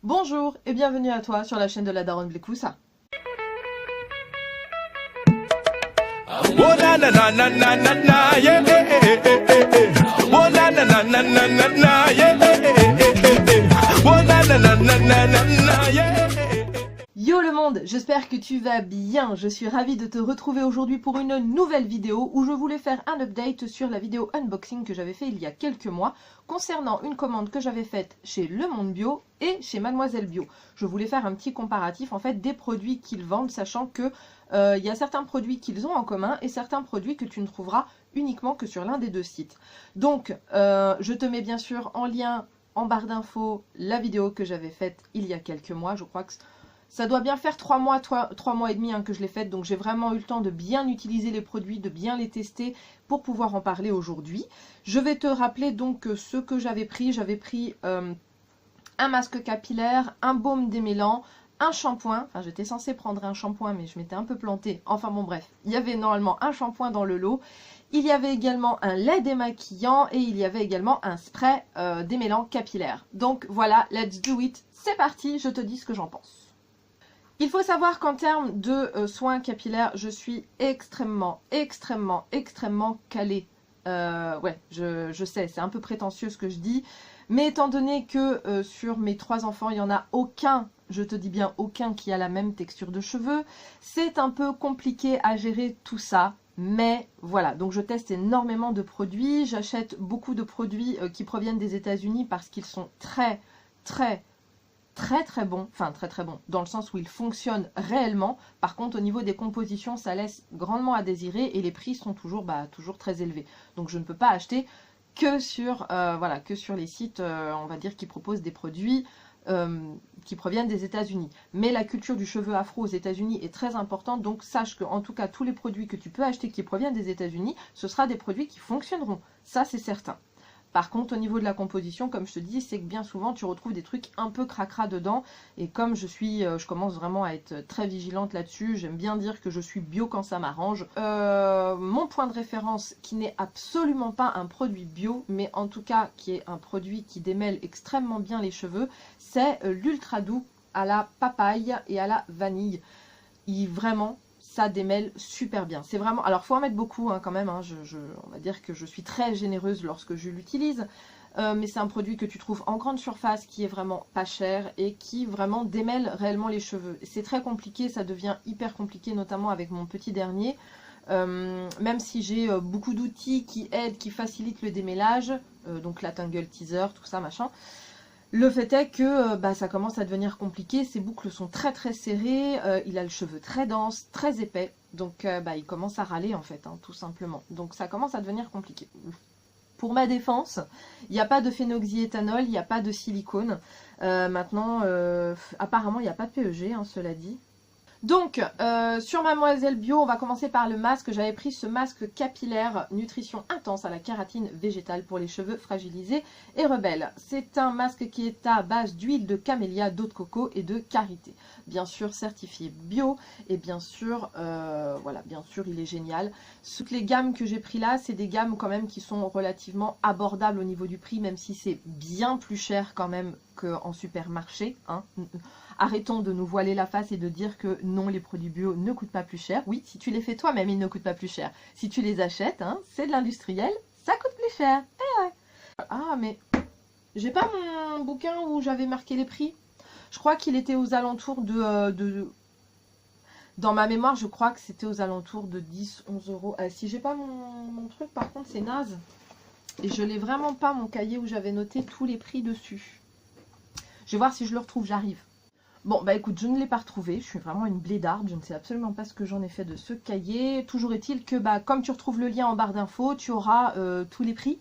Bonjour et bienvenue à toi sur la chaîne de la Daronne Blécoussa. Oh na na na na na na na yeah oh na na na na na na na yeah oh na na na na na na na yeah. Yo le monde, j'espère que tu vas bien. Je suis ravie de te retrouver aujourd'hui pour une nouvelle vidéo où je voulais faire un update sur la vidéo unboxing que j'avais fait il y a quelques mois concernant une commande que j'avais faite chez Le Monde Bio et chez Mademoiselle Bio. Je voulais faire un petit comparatif en fait des produits qu'ils vendent, sachant que il y a certains produits qu'ils ont en commun et certains produits que tu ne trouveras uniquement que sur l'un des deux sites. Donc je te mets bien sûr en lien en barre d'infos la vidéo que j'avais faite il y a quelques mois. Je crois que ça doit bien faire 3 mois et demi que je l'ai faite, donc j'ai vraiment eu le temps de bien utiliser les produits, de bien les tester pour pouvoir en parler aujourd'hui. Je vais te rappeler donc ce que j'avais pris. J'avais pris un masque capillaire, un baume démêlant, un shampoing. Enfin, j'étais censée prendre un shampoing, mais je m'étais un peu plantée. Enfin bon, bref, il y avait normalement un shampoing dans le lot. Il y avait également un lait démaquillant et il y avait également un spray démêlant capillaire. Donc voilà, let's do it. C'est parti, je te dis ce que j'en pense. Il faut savoir qu'en termes de soins capillaires, je suis extrêmement calée. Ouais, je sais, c'est un peu prétentieux ce que je dis. Mais étant donné que sur mes 3 enfants, il n'y en a aucun, je te dis bien aucun, qui a la même texture de cheveux, c'est un peu compliqué à gérer tout ça. Mais voilà, donc je teste énormément de produits. J'achète beaucoup de produits qui proviennent des États-Unis parce qu'ils sont très bon, enfin très bon, dans le sens où il fonctionne réellement. Par contre, au niveau des compositions, ça laisse grandement à désirer et les prix sont toujours très élevés. Donc je ne peux pas acheter que sur, que sur les sites, on va dire, qui proposent des produits qui proviennent des États-Unis. Mais la culture du cheveu afro aux États-Unis est très importante, donc sache que en tout cas tous les produits que tu peux acheter qui proviennent des États-Unis, ce sera des produits qui fonctionneront. Ça, c'est certain. Par contre, au niveau de la composition, comme je te dis, c'est que bien souvent, tu retrouves des trucs un peu cracra dedans. Et comme je commence vraiment à être très vigilante là-dessus, j'aime bien dire que je suis bio quand ça m'arrange. Mon point de référence, qui n'est absolument pas un produit bio, mais en tout cas qui est un produit qui démêle extrêmement bien les cheveux, c'est l'Ultra Doux à la papaye et à la vanille. Vraiment, ça démêle super bien. C'est vraiment... Alors, il faut en mettre beaucoup quand même. On va dire que je suis très généreuse lorsque je l'utilise. Mais c'est un produit que tu trouves en grande surface, qui est vraiment pas cher et qui vraiment démêle réellement les cheveux. C'est très compliqué, ça devient hyper compliqué, notamment avec mon petit dernier. Même si j'ai beaucoup d'outils qui aident, qui facilitent le démêlage, donc la Tangle Teaser, tout ça, machin. Le fait est que ça commence à devenir compliqué, ses boucles sont très serrées, il a le cheveu très dense, très épais, donc il commence à râler en fait, tout simplement. Donc ça commence à devenir compliqué. Pour ma défense, il n'y a pas de phénoxyéthanol, il n'y a pas de silicone. Maintenant, apparemment il n'y a pas de PEG, cela dit. Donc, sur Mademoiselle Bio, on va commencer par le masque. J'avais pris ce masque capillaire nutrition intense à la kératine végétale pour les cheveux fragilisés et rebelles. C'est un masque qui est à base d'huile de camélia, d'eau de coco et de karité. Bien sûr, certifié bio et bien sûr, bien sûr, il est génial. Toutes les gammes que j'ai pris là, c'est des gammes quand même qui sont relativement abordables au niveau du prix, même si c'est bien plus cher quand même qu'en supermarché, Arrêtons de nous voiler la face et de dire que non, les produits bio ne coûtent pas plus cher. Oui, si tu les fais toi-même, ils ne coûtent pas plus cher. Si tu les achètes, c'est de l'industriel, ça coûte plus cher. Eh ouais. Ah, mais j'ai pas mon bouquin où j'avais marqué les prix. Je crois qu'il était aux alentours Dans ma mémoire, je crois que c'était aux alentours de 10-11 euros. Si j'ai pas mon truc, par contre, c'est naze. Et je l'ai vraiment pas, mon cahier où j'avais noté tous les prix dessus. Je vais voir si je le retrouve, j'arrive. Bon, écoute, je ne l'ai pas retrouvé, je suis vraiment une blédarde, je ne sais absolument pas ce que j'en ai fait de ce cahier. Toujours est-il que, comme tu retrouves le lien en barre d'infos, tu auras tous les prix,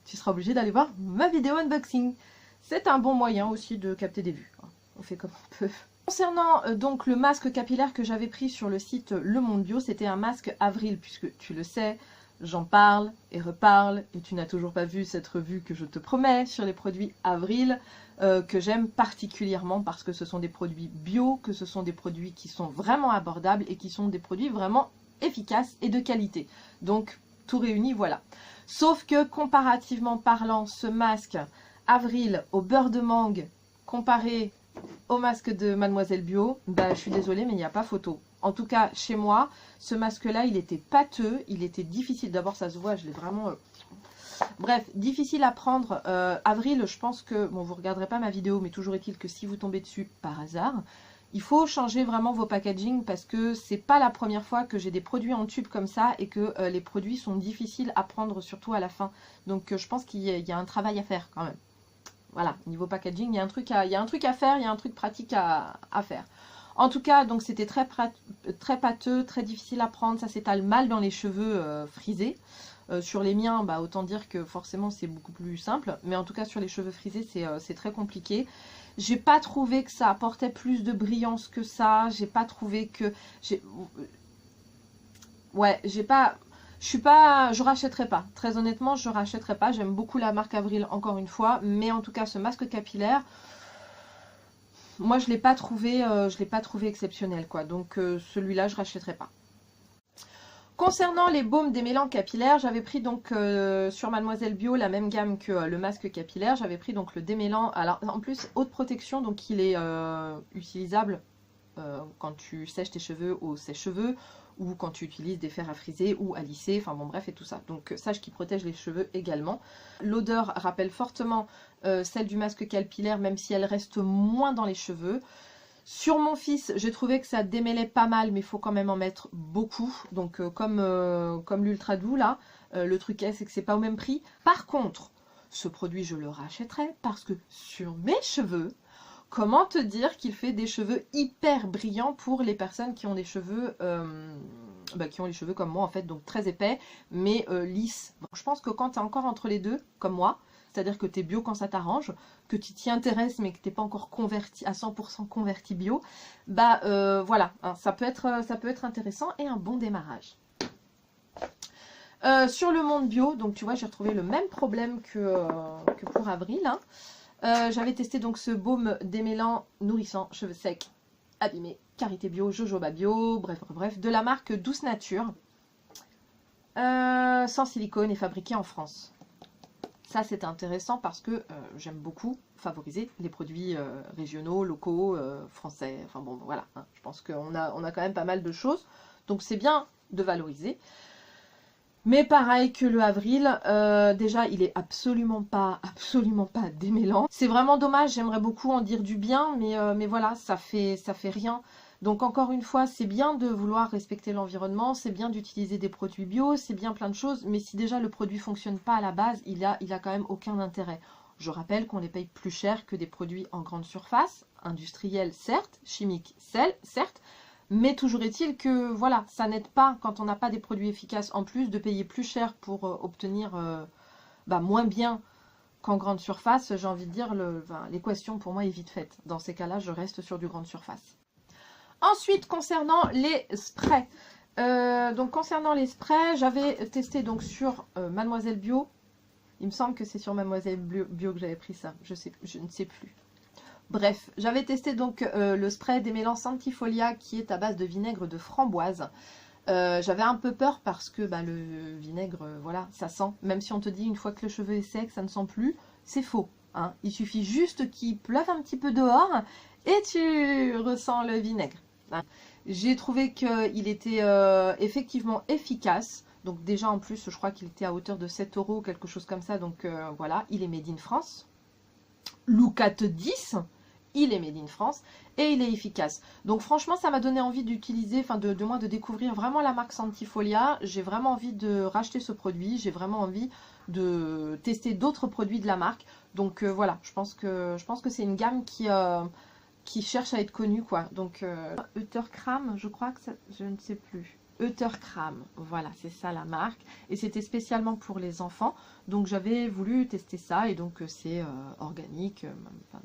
Tu seras obligé d'aller voir ma vidéo unboxing. C'est un bon moyen aussi de capter des vues, On fait comme on peut. Concernant donc le masque capillaire que j'avais pris sur le site Le Monde Bio, c'était un masque Avril, puisque tu le sais, j'en parle et reparle, et tu n'as toujours pas vu cette revue que je te promets sur les produits Avril, que j'aime particulièrement parce que ce sont des produits bio, que ce sont des produits qui sont vraiment abordables et qui sont des produits vraiment efficaces et de qualité. Donc, tout réuni, voilà. Sauf que, comparativement parlant, ce masque Avril au beurre de mangue comparé au masque de Mademoiselle Bio, bah, je suis désolée, mais il n'y a pas photo. En tout cas, chez moi, ce masque-là, il était pâteux, il était difficile. D'abord, ça se voit, je l'ai vraiment... Bref, difficile à prendre. Avril, je pense que... Bon, vous ne regarderez pas ma vidéo, mais toujours est-il que si vous tombez dessus par hasard, il faut changer vraiment vos packaging parce que c'est pas la première fois que j'ai des produits en tube comme ça et que les produits sont difficiles à prendre, surtout à la fin. Donc, je pense qu'il y a un travail à faire quand même. Voilà, niveau packaging, il y a un truc à faire, il y a un truc pratique à faire. En tout cas, donc c'était très pâteux, très difficile à prendre, ça s'étale mal dans les cheveux frisés. Sur les miens, bah, autant dire que forcément c'est beaucoup plus simple, mais en tout cas sur les cheveux frisés c'est très compliqué. J'ai pas trouvé que ça apportait plus de brillance que ça, j'ai pas trouvé que... Ouais, je rachèterai pas. Très honnêtement, je rachèterai pas. J'aime beaucoup la marque Avril, encore une fois. Mais en tout cas, ce masque capillaire, moi, je l'ai pas trouvé exceptionnel, quoi. Donc, celui-là, je rachèterai pas. Concernant les baumes démêlants capillaires, j'avais pris donc sur Mademoiselle Bio la même gamme que le masque capillaire. J'avais pris donc le démêlant. Alors, en plus, haute protection, donc il est utilisable quand tu sèches tes cheveux au sèche-cheveux, ou quand tu utilises des fers à friser ou à lisser, enfin bon bref et tout ça. Donc sache qu'il protège les cheveux également. L'odeur rappelle fortement celle du masque capillaire, même si elle reste moins dans les cheveux. Sur mon fils, j'ai trouvé que ça démêlait pas mal, mais il faut quand même en mettre beaucoup. Donc comme l'Ultra Doux là, le truc est, c'est que c'est pas au même prix. Par contre, ce produit je le rachèterai parce que sur mes cheveux, comment te dire qu'il fait des cheveux hyper brillants pour les personnes qui ont des cheveux, comme moi en fait, donc très épais, mais lisses. Donc, je pense que quand tu es encore entre les deux, comme moi, c'est-à-dire que tu es bio quand ça t'arrange, que tu t'y intéresses mais que tu n'es pas encore converti à 100% converti bio, bah voilà, hein, ça peut être intéressant et un bon démarrage. Sur le monde bio, donc tu vois, j'ai retrouvé le même problème que pour Avril, hein. J'avais testé donc ce baume démêlant nourrissant, cheveux secs, abîmés, karité bio, jojoba bio, bref, de la marque Douce Nature, sans silicone et fabriqué en France. Ça c'est intéressant parce que j'aime beaucoup favoriser les produits régionaux, locaux, français, enfin bon voilà, hein, je pense qu'on a quand même pas mal de choses, donc c'est bien de valoriser. Mais pareil que le Avril, déjà il est absolument pas démêlant. C'est vraiment dommage, j'aimerais beaucoup en dire du bien, mais voilà, ça fait rien. Donc encore une fois, c'est bien de vouloir respecter l'environnement, c'est bien d'utiliser des produits bio, c'est bien plein de choses, mais si déjà le produit fonctionne pas à la base, il a quand même aucun intérêt. Je rappelle qu'on les paye plus cher que des produits en grande surface, industriels certes, chimiques certes, mais toujours est-il que voilà, ça n'aide pas quand on n'a pas des produits efficaces en plus de payer plus cher pour obtenir moins bien qu'en grande surface. J'ai envie de dire, l'équation pour moi est vite faite. Dans ces cas-là, je reste sur du grande surface. Ensuite, concernant les sprays. Concernant les sprays, j'avais testé donc sur Mademoiselle Bio. Il me semble que c'est sur Mademoiselle Bio que j'avais pris ça. Je ne sais plus. Bref, j'avais testé donc le spray démêlant Santifolia qui est à base de vinaigre de framboise. J'avais un peu peur parce que le vinaigre, voilà, ça sent. Même si on te dit une fois que le cheveu est sec, ça ne sent plus, c'est faux. Hein. Il suffit juste qu'il pleuve un petit peu dehors et tu ressens le vinaigre. Hein. J'ai trouvé qu'il était effectivement efficace. Donc déjà en plus, je crois qu'il était à hauteur de 7 €, quelque chose comme ça. Donc voilà, il est made in France. Loukat 10, il est made in France et il est efficace. Donc franchement, ça m'a donné envie d'utiliser, enfin de découvrir vraiment la marque Santifolia. J'ai vraiment envie de racheter ce produit. J'ai vraiment envie de tester d'autres produits de la marque. Donc voilà, je pense que c'est une gamme qui cherche à être connue, quoi. Donc Euterkram, je crois que ça, je ne sais plus. Euterkram, voilà, c'est ça la marque. Et c'était spécialement pour les enfants. Donc j'avais voulu tester ça et donc c'est organique,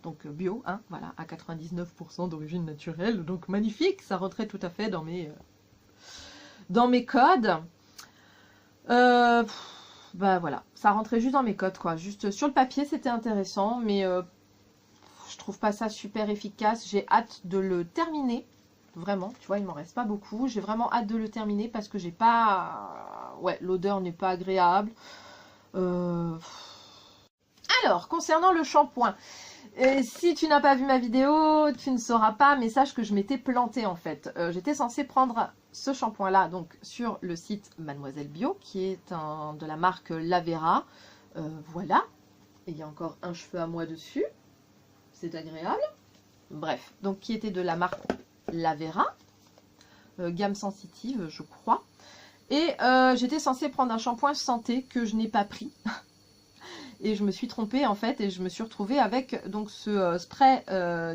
donc bio, hein, voilà, à 99% d'origine naturelle. Donc magnifique, ça rentrait tout à fait dans mes codes. Voilà, ça rentrait juste dans mes codes, quoi. Juste sur le papier, c'était intéressant, mais je trouve pas ça super efficace. J'ai hâte de le terminer. Vraiment, tu vois, il m'en reste pas beaucoup. J'ai vraiment hâte de le terminer parce que j'ai pas... Ouais, l'odeur n'est pas agréable. Alors, concernant le shampoing, Et si tu n'as pas vu ma vidéo, tu ne sauras pas, mais sache que je m'étais plantée en fait. J'étais censée prendre ce shampoing-là donc sur le site Mademoiselle Bio, qui est de la marque Lavera. Voilà. Et il y a encore un cheveu à moi dessus. C'est agréable. Bref, donc qui était de la marque Lavera. Gamme sensitive, je crois. Et j'étais censée prendre un shampoing santé que je n'ai pas pris. Et je me suis trompée en fait, et je me suis retrouvée avec donc ce spray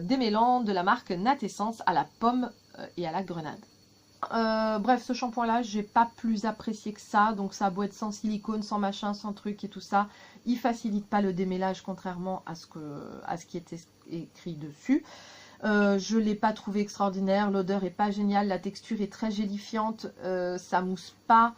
démêlant de la marque Natessence à la pomme et à la grenade. Bref, ce shampoing là, j'ai pas plus apprécié que ça. Donc ça a beau être sans silicone, sans machin, sans truc et tout ça, il facilite pas le démêlage contrairement à ce qui était écrit dessus. Je l'ai pas trouvé extraordinaire, l'odeur est pas géniale, la texture est très gélifiante, ça mousse pas.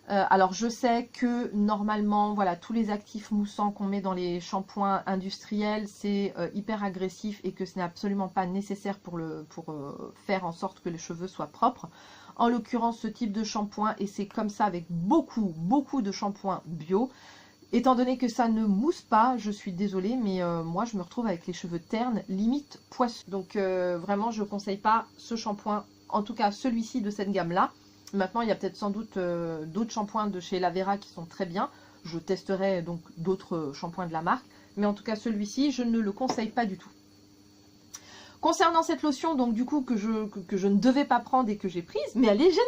Alors je sais que normalement, voilà, tous les actifs moussants qu'on met dans les shampoings industriels, c'est hyper agressif et que ce n'est absolument pas nécessaire pour faire en sorte que les cheveux soient propres. En l'occurrence, ce type de shampoing, et c'est comme ça avec beaucoup de shampoings bio, étant donné que ça ne mousse pas, je suis désolée, mais moi je me retrouve avec les cheveux ternes, limite poisseux. Donc vraiment, je ne conseille pas ce shampoing, en tout cas celui-ci de cette gamme-là. Maintenant, il y a peut-être sans doute d'autres shampoings de chez Lavera qui sont très bien. Je testerai donc d'autres shampoings de la marque. Mais en tout cas, celui-ci, je ne le conseille pas du tout. Concernant cette lotion, donc du coup, que je ne devais pas prendre et que j'ai prise, mais elle est géniale!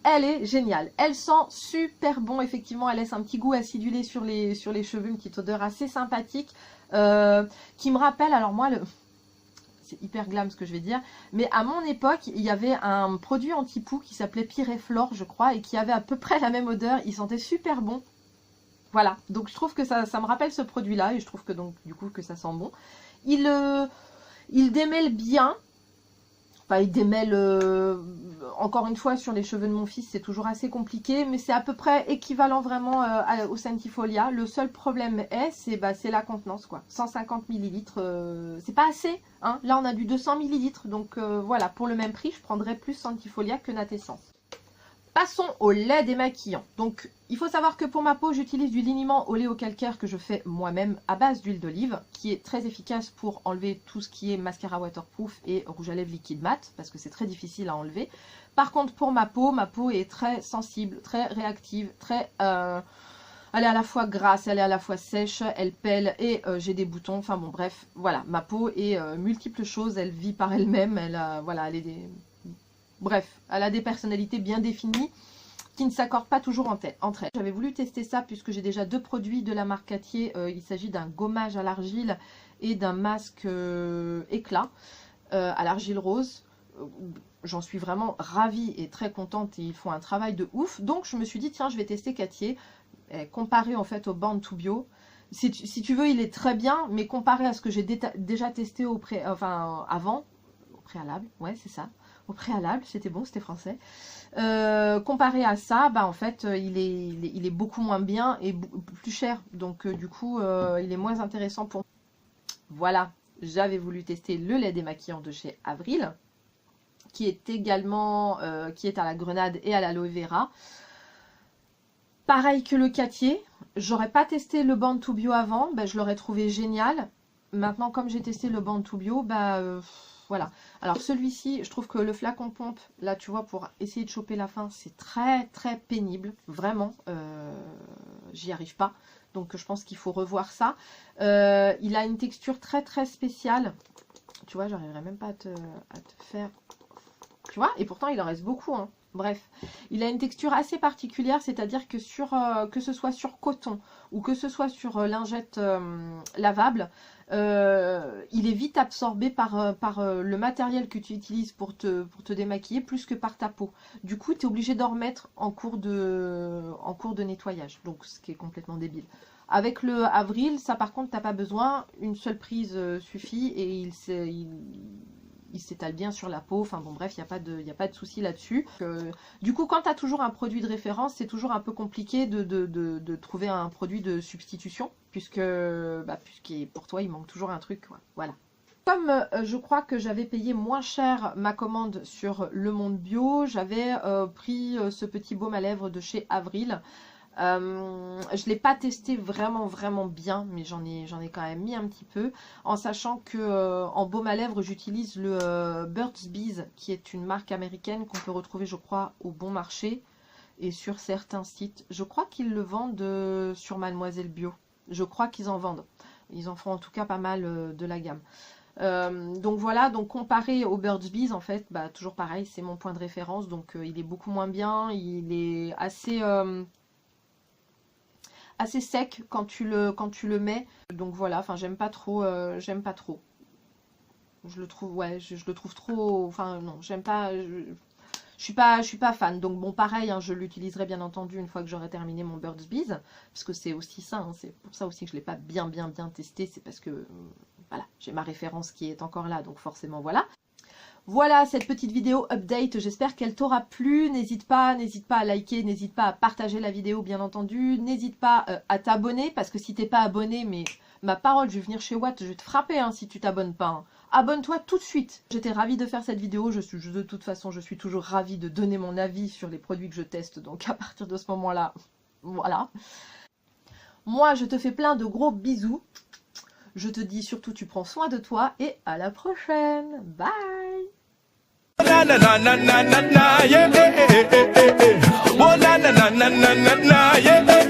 Elle est géniale. Elle sent super bon, effectivement. Elle laisse un petit goût acidulé sur les cheveux, une petite odeur assez sympathique. Qui me rappelle, alors moi, c'est hyper glam ce que je vais dire, mais à mon époque, il y avait un produit anti-poux qui s'appelait Pyreflore, je crois, et qui avait à peu près la même odeur. Il sentait super bon. Voilà, donc je trouve que ça me rappelle ce produit-là, et je trouve que donc du coup que ça sent bon. Il démêle bien. Enfin, il démêle, encore une fois, sur les cheveux de mon fils, c'est toujours assez compliqué, mais c'est à peu près équivalent vraiment au Sentifolia. Le seul problème c'est la contenance, quoi. 150 ml, c'est pas assez, hein. Là, on a du 200 ml, donc voilà, pour le même prix, je prendrais plus Sentifolia que Natessence. Passons au lait démaquillant. Donc, il faut savoir que pour ma peau, j'utilise du liniment oléocalcaire que je fais moi-même à base d'huile d'olive, qui est très efficace pour enlever tout ce qui est mascara waterproof et rouge à lèvres liquide mat, parce que c'est très difficile à enlever. Par contre, pour ma peau est très sensible, très réactive, très... elle est à la fois grasse, elle est à la fois sèche, elle pèle et j'ai des boutons. Enfin bon, bref, voilà, ma peau est multiples choses, elle vit par elle-même, voilà, elle est bref, elle a des personnalités bien définies qui ne s'accordent pas toujours entre elles. J'avais voulu tester ça puisque j'ai déjà deux produits de la marque Cartier. Il s'agit d'un gommage à l'argile et d'un masque éclat à l'argile rose. J'en suis vraiment ravie et très contente et ils font un travail de ouf. Donc je me suis dit tiens, je vais tester Cartier comparé en fait au Born to Bio. Si tu veux, il est très bien, mais comparé à ce que j'ai déjà testé avant, au préalable, ouais c'est ça. Au préalable, c'était bon, c'était français. Comparé à ça, en fait, il est beaucoup moins bien et plus cher. Donc, du coup, il est moins intéressant pour moi. Voilà, j'avais voulu tester le lait démaquillant de chez Avril, qui est également, qui est à la grenade et à l'aloe vera. Pareil que le Cartier, j'aurais pas testé le Born to Bio avant, je l'aurais trouvé génial. Maintenant, comme j'ai testé le Born to Bio, voilà. Alors celui-ci, je trouve que le flacon pompe, là tu vois, pour essayer de choper la fin, c'est très très pénible. Vraiment, j'y arrive pas. Donc je pense qu'il faut revoir ça. Il a une texture très très spéciale. Tu vois, j'arriverai même pas à te faire... Tu vois, et pourtant il en reste beaucoup, hein. Bref, il a une texture assez particulière, c'est-à-dire que que ce soit sur coton ou que ce soit sur lingette lavable, il est vite absorbé par le matériel que tu utilises pour te démaquiller plus que par ta peau. Du coup, tu es obligé d'en remettre en cours de nettoyage, donc ce qui est complètement débile. Avec le Avril, ça par contre, tu n'as pas besoin, une seule prise suffit et il s'étale bien sur la peau. Enfin bon bref, il n'y a pas de souci là-dessus. Du coup, quand tu as toujours un produit de référence, c'est toujours un peu compliqué de trouver un produit de substitution, puisque pour toi, il manque toujours un truc, quoi. Voilà. Comme je crois que j'avais payé moins cher ma commande sur Le Monde Bio, j'avais pris ce petit baume à lèvres de chez Avril. Je l'ai pas testé vraiment bien, mais j'en ai quand même mis un petit peu, en sachant que en baume à lèvres j'utilise le Burt's Bees, qui est une marque américaine qu'on peut retrouver je crois au Bon Marché et sur certains sites. Je crois qu'ils le vendent sur Mademoiselle Bio, je crois qu'ils en vendent, ils en font en tout cas pas mal de la gamme. Donc voilà, donc comparé au Burt's Bees en fait, bah, toujours pareil, c'est mon point de référence, donc il est beaucoup moins bien, il est assez sec quand tu le mets, donc voilà, enfin j'aime pas trop, je le trouve, ouais, je le trouve trop, enfin non, j'aime pas, je suis pas fan, donc bon pareil, hein, je l'utiliserai bien entendu une fois que j'aurai terminé mon Burt's Bees, parce que c'est aussi ça, hein, c'est pour ça aussi que je l'ai pas bien testé, c'est parce que voilà, j'ai ma référence qui est encore là, donc forcément voilà. Voilà cette petite vidéo update, j'espère qu'elle t'aura plu, n'hésite pas à liker, n'hésite pas à partager la vidéo bien entendu, n'hésite pas à t'abonner, parce que si t'es pas abonné, mais ma parole, je vais venir chez Watt, je vais te frapper hein, si tu t'abonnes pas. Hein. Abonne-toi tout de suite. J'étais ravie de faire cette vidéo, de toute façon je suis toujours ravie de donner mon avis sur les produits que je teste, donc à partir de ce moment-là, voilà. Moi je te fais plein de gros bisous. Je te dis surtout, tu prends soin de toi et à la prochaine. Bye. Na na na na na na na, yeah, eh, eh, eh, eh, eh. Oh na na na na na na, yeah.